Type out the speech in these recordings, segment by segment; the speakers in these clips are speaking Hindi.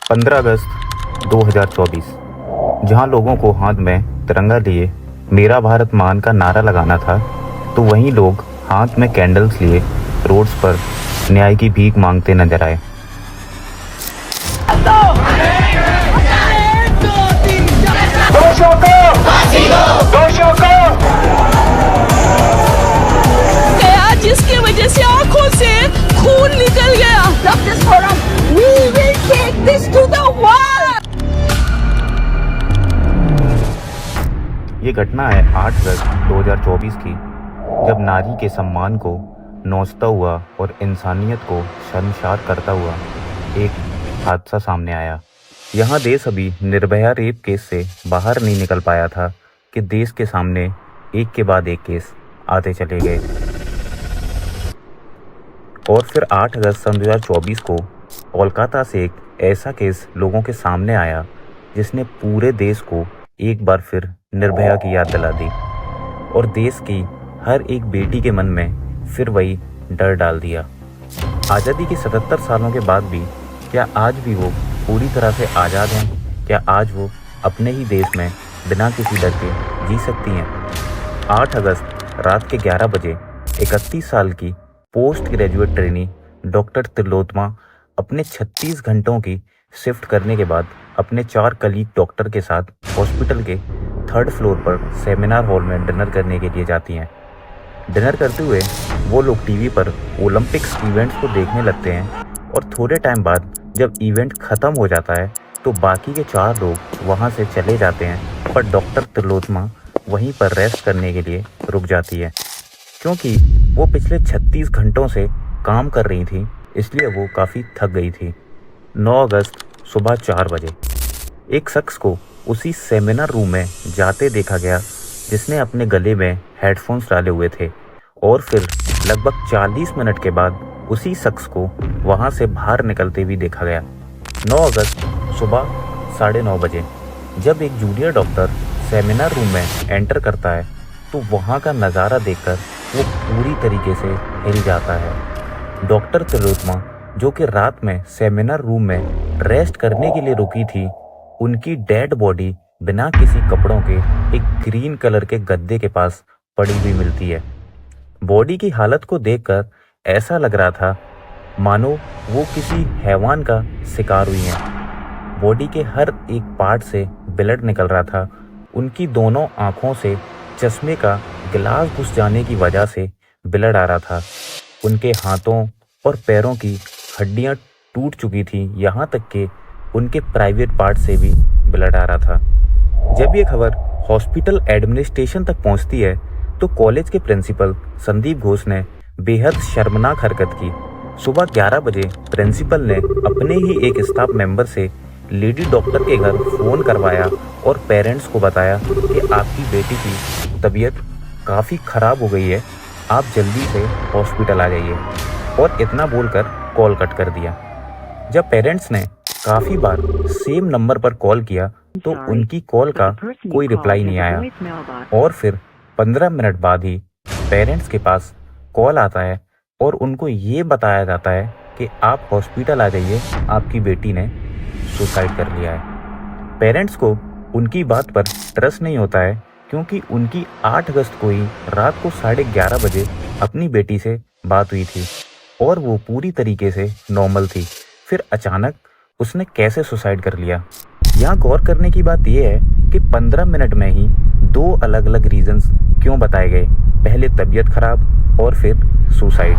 15 अगस्त 2024, जहां लोगों को हाथ में तिरंगा लिए मेरा भारत महान का नारा लगाना था, तो वहीं लोग हाथ में कैंडल्स लिए रोड्स पर न्याय की भीख मांगते नजर आए। जिसकी वजह से आंखों से खून निकल गया। Justice for us. We will take this to the world. ये घटना है 8 अगस्त 2024 की, जब नारी के सम्मान को नोचता हुआ और इंसानियत को शर्मसार करता हुआ एक हादसा सामने आया। यहाँ देश अभी निर्भया रेप केस से बाहर नहीं निकल पाया था कि देश के सामने एक के बाद एक केस आते चले गए। और फिर 8 अगस्त सन 2024 को कोलकाता से एक ऐसा केस लोगों के सामने आया जिसने पूरे देश को एक बार फिर निर्भया की याद दिला दी और देश की हर एक बेटी के मन में फिर वही डर डाल दिया। आज़ादी के 77 सालों के बाद भी क्या आज भी वो पूरी तरह से आज़ाद हैं? क्या आज वो अपने ही देश में बिना किसी डर के जी सकती हैं? 8 अगस्त रात के 11 बजे 31 साल की post graduate trainee doctor Tilottama अपने 36 घंटों की शिफ्ट करने के बाद अपने 4 कलीग डॉक्टर के साथ हॉस्पिटल के 3rd फ्लोर पर सेमिनार हॉल में डिनर करने के लिए जाती हैं। डिनर करते हुए वो लोग टीवी पर ओलंपिक्स इवेंट्स को देखने लगते हैं और थोड़े टाइम बाद जब इवेंट ख़त्म हो जाता है तो बाकी के 4 लोग वहाँ से चले जाते हैं, पर डॉक्टर तिलोत्तमा वहीं पर रेस्ट करने के लिए रुक जाती है। क्योंकि वो पिछले 36 घंटों से काम कर रही थी, इसलिए वो काफ़ी थक गई थी। 9 अगस्त सुबह 4 बजे एक शख्स को उसी सेमिनार रूम में जाते देखा गया जिसने अपने गले में हेडफोन्स डाले हुए थे, और फिर लगभग 40 मिनट के बाद उसी शख्स को वहाँ से बाहर निकलते भी देखा गया। 9 अगस्त सुबह 9:30 बजे जब एक जूनियर डॉक्टर सेमिनार रूम में एंटर करता है तो वहाँ का नज़ारा देखकर वो पूरी तरीके से हिल जाता है। डॉक्टर तिलोत्तमा, जो कि रात में सेमिनार रूम में रेस्ट करने के लिए रुकी थी, उनकी डेड बॉडी बिना किसी कपड़ों के एक ग्रीन कलर के गद्दे के पास पड़ी हुई मिलती है। बॉडी की हालत को देखकर ऐसा लग रहा था मानो वो किसी हैवान का शिकार हुई हैं। बॉडी के हर एक पार्ट से ब्लड निकल रहा था। उनकी दोनों आँखों से चश्मे का गिलास घुस जाने की वजह से ब्लड आ रहा था। उनके हाथों और पैरों की हड्डियां टूट चुकी थी, यहाँ तक कि उनके प्राइवेट पार्ट से भी ब्लड आ रहा था। जब ये खबर हॉस्पिटल एडमिनिस्ट्रेशन तक पहुंचती है तो कॉलेज के प्रिंसिपल संदीप घोष ने बेहद शर्मनाक हरकत की। सुबह 11 बजे प्रिंसिपल ने अपने ही एक स्टाफ मेंबर से लेडी डॉक्टर के घर फ़ोन करवाया और पेरेंट्स को बताया कि आपकी बेटी की तबीयत काफ़ी ख़राब हो गई है, आप जल्दी से हॉस्पिटल आ जाइए, और इतना बोलकर कॉल कट कर दिया। जब पेरेंट्स ने काफ़ी बार सेम नंबर पर कॉल किया तो उनकी कॉल का कोई रिप्लाई नहीं आया, और फिर 15 मिनट बाद ही पेरेंट्स के पास कॉल आता है और उनको ये बताया जाता है कि आप हॉस्पिटल आ जाइए, आपकी बेटी ने सुसाइड कर लिया है। पेरेंट्स को उनकी बात पर ट्रस्ट नहीं होता है, क्योंकि उनकी 8 अगस्त को ही रात को 11:30 बजे अपनी बेटी से बात हुई थी और वो पूरी तरीके से नॉर्मल थी। फिर अचानक उसने कैसे सुसाइड कर लिया? यहाँ गौर करने की बात यह है कि 15 मिनट में ही 2 अलग अलग रीजंस क्यों बताए गए, पहले तबीयत खराब और फिर सुसाइड।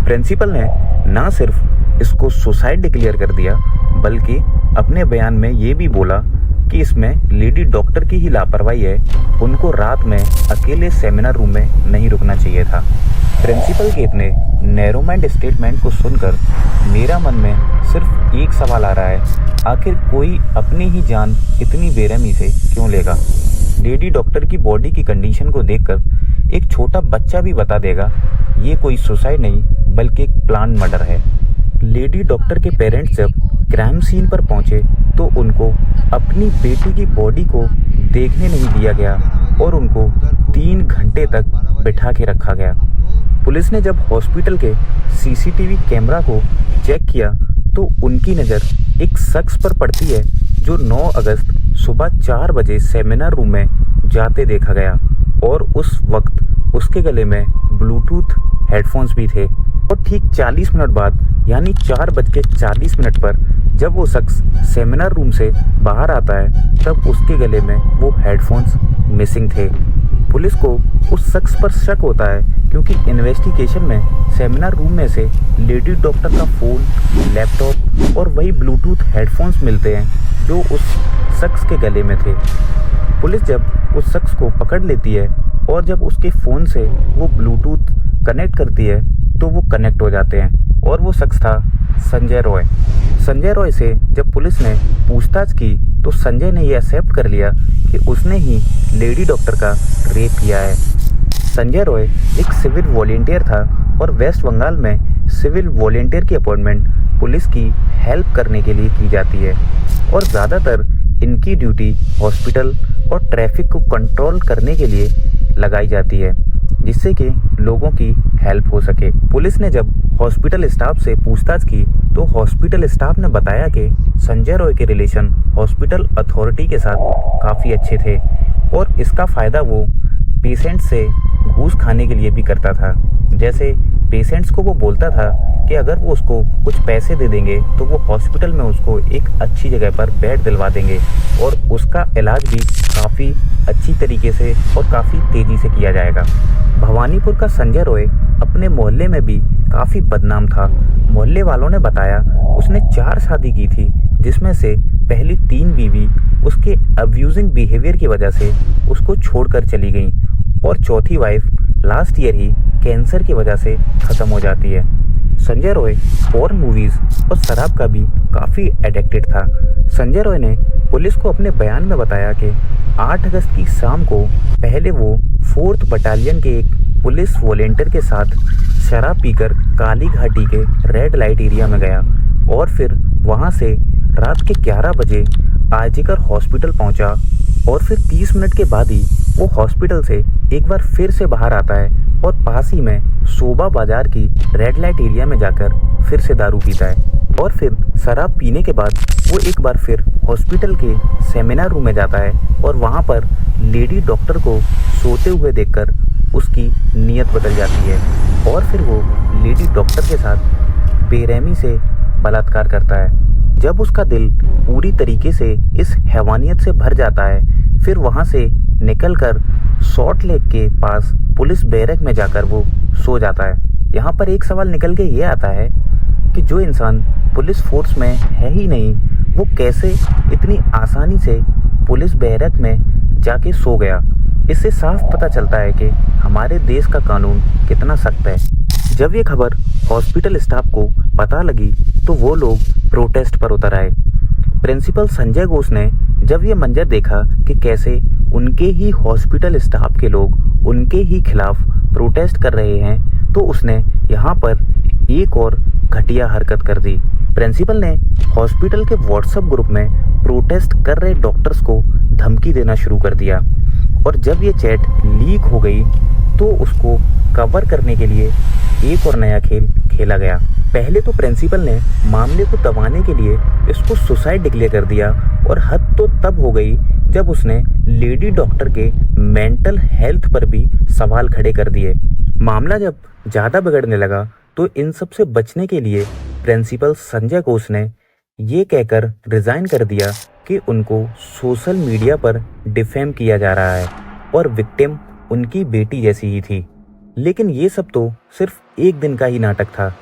प्रिंसिपल ने ना सिर्फ इसको सुसाइड डिक्लेयर कर दिया, बल्कि अपने बयान में ये भी बोला कि इसमें लेडी डॉक्टर की ही लापरवाही है, उनको रात में अकेले सेमिनार रूम में नहीं रुकना चाहिए था। प्रिंसिपल के इतने नैरो माइंड स्टेटमेंट को सुनकर मेरा मन में सिर्फ एक सवाल आ रहा है, आखिर कोई अपनी ही जान इतनी बेरहमी से क्यों लेगा? लेडी डॉक्टर की बॉडी की कंडीशन को देखकर एक छोटा बच्चा भी बता देगा ये कोई सुसाइड नहीं बल्कि एक प्लान मर्डर है। लेडी डॉक्टर के पेरेंट्स जब क्राइम सीन पर पहुंचे तो उनको अपनी बेटी की बॉडी को देखने नहीं दिया गया और उनको 3 घंटे तक बिठा के रखा गया। पुलिस ने जब हॉस्पिटल के सीसीटीवी कैमरा को चेक किया तो उनकी नज़र एक शख्स पर पड़ती है जो 9 अगस्त सुबह 4 बजे सेमिनार रूम में जाते देखा गया और उस वक्त उसके गले में ब्लूटूथ हेडफोन्स भी थे। और ठीक 40 मिनट बाद यानी 4:40 पर जब वो शख्स सेमिनार रूम से बाहर आता है तब उसके गले में वो हेडफोन्स मिसिंग थे। पुलिस को उस शख्स पर शक होता है क्योंकि इन्वेस्टिगेशन में सेमिनार रूम में से लेडी डॉक्टर का फ़ोन, लैपटॉप और वही ब्लूटूथ हेडफोन्स मिलते हैं जो उस शख्स के गले में थे। पुलिस जब उस शख्स को पकड़ लेती है और जब उसके फ़ोन से वो ब्लूटूथ कनेक्ट करती है तो वो कनेक्ट हो जाते हैं और वो शख्स था संजय रॉय। संजय रॉय से जब पुलिस ने पूछताछ की तो संजय ने ये एक्सेप्ट कर लिया कि उसने ही लेडी डॉक्टर का रेप किया है। संजय रॉय एक सिविल वॉलेंटियर था और वेस्ट बंगाल में सिविल वॉलेंटियर की अपॉइंटमेंट पुलिस की हेल्प करने के लिए की जाती है और ज़्यादातर इनकी ड्यूटी हॉस्पिटल और ट्रैफिक को कंट्रोल करने के लिए लगाई जाती है जिससे कि लोगों की हेल्प हो सके। पुलिस ने जब हॉस्पिटल स्टाफ से पूछताछ की तो हॉस्पिटल स्टाफ ने बताया कि संजय रॉय के रिलेशन हॉस्पिटल अथॉरिटी के साथ काफ़ी अच्छे थे और इसका फ़ायदा वो पेशेंट से घूस खाने के लिए भी करता था। जैसे पेशेंट्स को वो बोलता था कि अगर वो उसको कुछ पैसे दे देंगे तो वो हॉस्पिटल में उसको एक अच्छी जगह पर बेड दिलवा देंगे और उसका इलाज भी काफ़ी अच्छी तरीके से और काफ़ी तेज़ी से किया जाएगा। भवानीपुर का संजय रॉय अपने मोहल्ले में भी काफ़ी बदनाम था। मोहल्ले वालों ने बताया उसने 4 शादी की थी जिसमें से पहली 3 बीवी उसके अब्यूजिंग बिहेवियर की वजह से उसको छोड़कर चली गई और चौथी वाइफ लास्ट ईयर ही कैंसर की वजह से ख़त्म हो जाती है। संजय रॉय पॉर्न मूवीज़ और शराब का भी काफ़ी एडिक्टेड था। संजय रॉय ने पुलिस को अपने बयान में बताया कि 8 अगस्त की शाम को पहले वो 4th बटालियन के एक पुलिस वॉलेंटियर के साथ शराब पीकर काली घाटी के रेड लाइट एरिया में गया और फिर वहाँ से रात के 11 बजे आरजीकर हॉस्पिटल पहुँचा और फिर 30 मिनट के बाद ही वो हॉस्पिटल से एक बार फिर से बाहर आता है और पास ही में शोभा बाजार की रेड लाइट एरिया में जाकर फिर से दारू पीता है और फिर शराब पीने के बाद वो एक बार फिर हॉस्पिटल के सेमिनार रूम में जाता है और वहाँ पर लेडी डॉक्टर को सोते हुए देखकर उसकी नीयत बदल जाती है और फिर वो लेडी डॉक्टर के साथ बेरहमी से बलात्कार करता है। जब उसका दिल पूरी तरीके से इस हैवानियत से भर जाता है फिर वहाँ से निकलकर सॉल्ट लेक के पास पुलिस बैरक में जाकर वो सो जाता है। यहाँ पर एक सवाल निकल के ये आता है कि जो इंसान पुलिस फोर्स में है ही नहीं वो कैसे इतनी आसानी से पुलिस बैरक में जाके सो गया। इससे साफ पता चलता है कि हमारे देश का कानून कितना सख्त है। जब ये खबर हॉस्पिटल स्टाफ को पता लगी तो वो लोग प्रोटेस्ट पर उतर आए। प्रिंसिपल संजय घोष ने जब ये मंजर देखा कि कैसे उनके ही हॉस्पिटल स्टाफ के लोग उनके ही खिलाफ प्रोटेस्ट कर रहे हैं तो उसने यहाँ पर एक और घटिया हरकत कर दी। प्रिंसिपल ने हॉस्पिटल के व्हाट्सएप ग्रुप में प्रोटेस्ट कर रहे डॉक्टर्स को धमकी देना शुरू कर दिया और जब ये चैट लीक हो गई तो उसको कवर करने के लिए एक और नया खेल खेला गया। पहले तो प्रिंसिपल ने मामले को दबाने के लिए इसको सुसाइड डिक्लेयर कर दिया और हद तो तब हो गई जब उसने लेडी डॉक्टर के मेंटल हेल्थ पर भी सवाल खड़े कर दिए। मामला जब ज़्यादा बिगड़ने लगा तो इन सब से बचने के लिए प्रिंसिपल संजय घोष ने ये कहकर रिज़ाइन कर दिया कि उनको सोशल मीडिया पर डिफेम किया जा रहा है और विक्टिम उनकी बेटी जैसी ही थी। लेकिन ये सब तो सिर्फ एक दिन का ही नाटक था।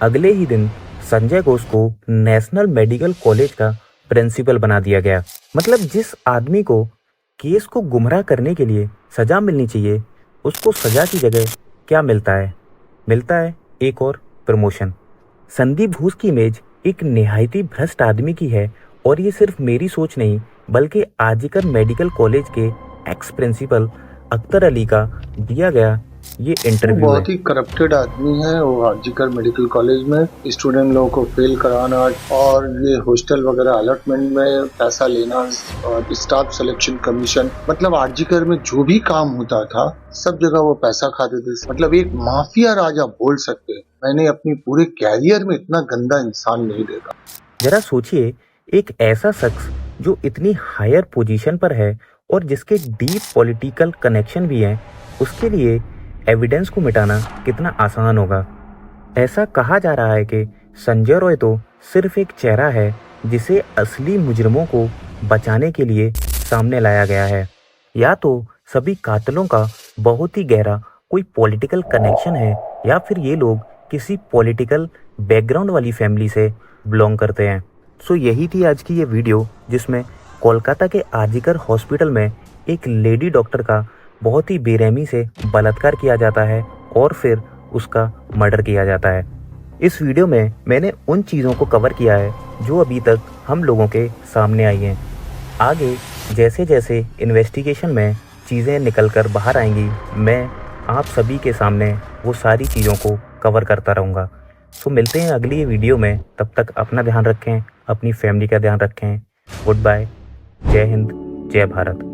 अगले ही दिन संजय घोष को नेशनल मेडिकल कॉलेज का प्रिंसिपल बना दिया गया। मतलब जिस आदमी को केस को गुमराह करने के लिए सजा मिलनी चाहिए उसको सजा की जगह क्या मिलता है? मिलता है एक और प्रमोशन। संदीप घोष की इमेज एक निहायती भ्रष्ट आदमी की है और ये सिर्फ मेरी सोच नहीं बल्कि आरजीकर मेडिकल कॉलेज के एक्स प्रिंसिपल अख्तर अली का दिया गया ये इंटरव्यू बहुत ही करप्टेड आदमी है। वो आरजीकर मेडिकल कॉलेज में स्टूडेंट लोगों को फेल कराना और ये हॉस्टल वगैरह अलॉटमेंट में पैसा लेना और स्टाफ सिलेक्शन कमीशन, मतलब आरजीकर में जो भी काम होता था सब जगह वो पैसा खाते थे। मतलब एक माफिया राजा बोल सकते हैं। मैंने अपनी पूरे कैरियर में इतना गंदा इंसान नहीं देखा। जरा सोचिए, एक ऐसा शख्स जो इतनी हायर पोजीशन पर है और जिसके डीप पॉलिटिकल कनेक्शन भी हैं, उसके लिए एविडेंस को मिटाना कितना आसान होगा। ऐसा कहा जा रहा है कि संजय रॉय तो सिर्फ एक चेहरा है जिसे असली मुजरिमों को बचाने के लिए सामने लाया गया है, या तो सभी कातिलों का बहुत ही गहरा कोई पॉलिटिकल कनेक्शन है, या फिर ये लोग किसी पॉलिटिकल बैकग्राउंड वाली फैमिली से बिलोंग करते हैं। सो यही थी आज की ये वीडियो, जिसमें कोलकाता के आरजीकर हॉस्पिटल में एक लेडी डॉक्टर का बहुत ही बेरहमी से बलात्कार किया जाता है और फिर उसका मर्डर किया जाता है। इस वीडियो में मैंने उन चीज़ों को कवर किया है जो अभी तक हम लोगों के सामने आई हैं। आगे जैसे जैसे इन्वेस्टिगेशन में चीज़ें निकल कर बाहर आएंगी, मैं आप सभी के सामने वो सारी चीज़ों को कवर करता रहूँगा। सो मिलते हैं अगली वीडियो में। तब तक अपना ध्यान रखें, अपनी फैमिली का ध्यान रखें। गुड बाय, जय हिंद, जय भारत।